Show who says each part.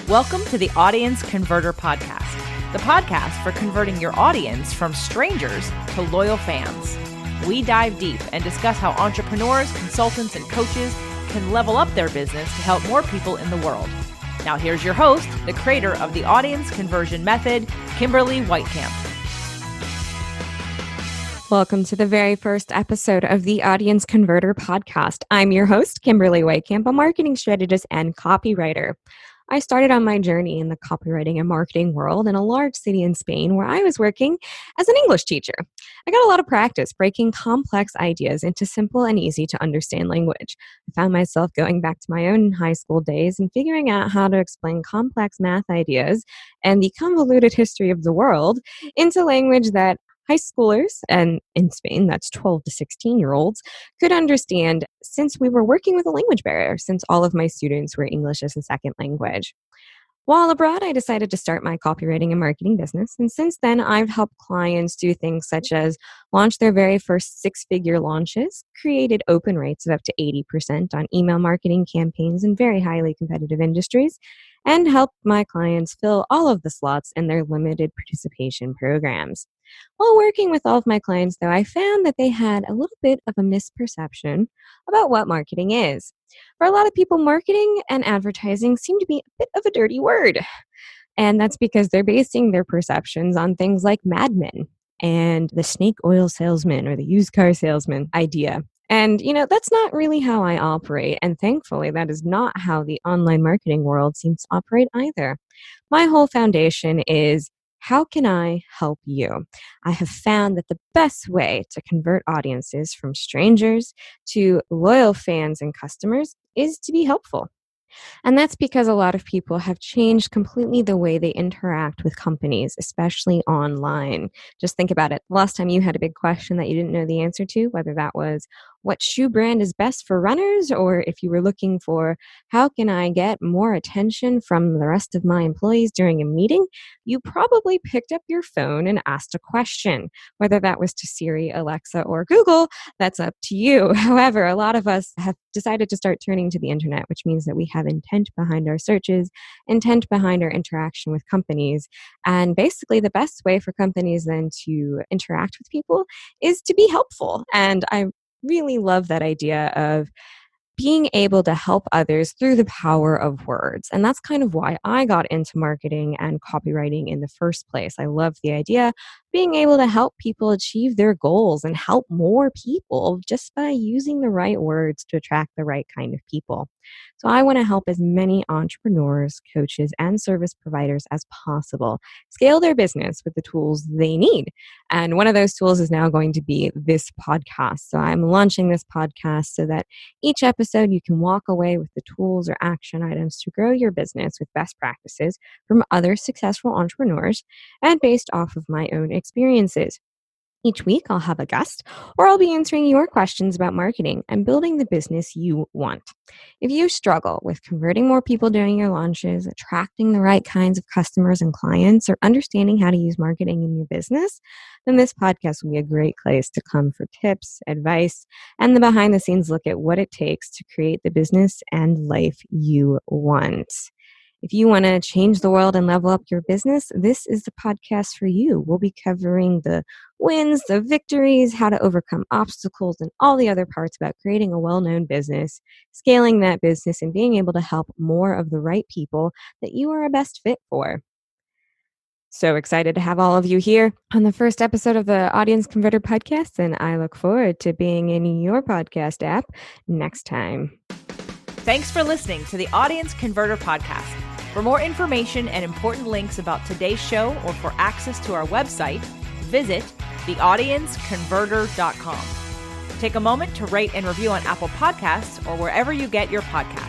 Speaker 1: Welcome to the Audience Converter Podcast, the podcast for converting your audience from strangers to loyal fans. We dive deep and discuss how entrepreneurs, consultants, and coaches can level up their business to help more people in the world. Now here's your host, the creator of the Audience Conversion Method, Kimberly Weitkamp.
Speaker 2: Welcome to the very first episode of the Audience Converter Podcast. I'm your host, Kimberly Weitkamp, a marketing strategist and copywriter. I started on my journey in the copywriting and marketing world in a large city in Spain where I was working as an English teacher. I got a lot of practice breaking complex ideas into simple and easy to understand language. I found myself going back to my own high school days and figuring out how to explain complex math ideas and the convoluted history of the world into language that high schoolers, and in Spain, that's 12 to 16-year-olds, could understand since we were working with a language barrier, since all of my students were English as a second language. While abroad, I decided to start my copywriting and marketing business, and since then, I've helped clients do things such as launch their very first six-figure launches, created open rates of up to 80% on email marketing campaigns in very highly competitive industries, and helped my clients fill all of the slots in their limited participation programs. While working with all of my clients, though, I found that they had a little bit of a misperception about what marketing is. For a lot of people, marketing and advertising seem to be a bit of a dirty word. And that's because they're basing their perceptions on things like Mad Men and the snake oil salesman or the used car salesman idea. And, that's not really how I operate. And thankfully, that is not how the online marketing world seems to operate either. My whole foundation is, how can I help you? I have found that the best way to convert audiences from strangers to loyal fans and customers is to be helpful. And that's because a lot of people have changed completely the way they interact with companies, especially online. Just think about it. The last time you had a big question that you didn't know the answer to, whether that was what shoe brand is best for runners, or if you were looking for how can I get more attention from the rest of my employees during a meeting, you probably picked up your phone and asked a question. Whether that was to Siri, Alexa, or Google, that's up to you. However, a lot of us have decided to start turning to the internet, which means that we have intent behind our searches, intent behind our interaction with companies. And basically, the best way for companies then to interact with people is to be helpful. And I really love that idea of being able to help others through the power of words. And that's kind of why I got into marketing and copywriting in the first place. I love the idea of being able to help people achieve their goals and help more people just by using the right words to attract the right kind of people. So I want to help as many entrepreneurs, coaches, and service providers as possible scale their business with the tools they need. And one of those tools is now going to be this podcast. So I'm launching this podcast so that each episode you can walk away with the tools or action items to grow your business with best practices from other successful entrepreneurs and based off of my own experiences. Each week, I'll have a guest, or I'll be answering your questions about marketing and building the business you want. If you struggle with converting more people during your launches, attracting the right kinds of customers and clients, or understanding how to use marketing in your business, then this podcast will be a great place to come for tips, advice, and the behind-the-scenes look at what it takes to create the business and life you want. If you want to change the world and level up your business, this is the podcast for you. We'll be covering the wins, the victories, how to overcome obstacles, and all the other parts about creating a well-known business, scaling that business, and being able to help more of the right people that you are a best fit for. So excited to have all of you here on the first episode of the Audience Converter Podcast, and I look forward to being in your podcast app next time.
Speaker 1: Thanks for listening to the Audience Converter Podcast. For more information and important links about today's show or for access to our website, visit theaudienceconverter.com. Take a moment to rate and review on Apple Podcasts or wherever you get your podcasts.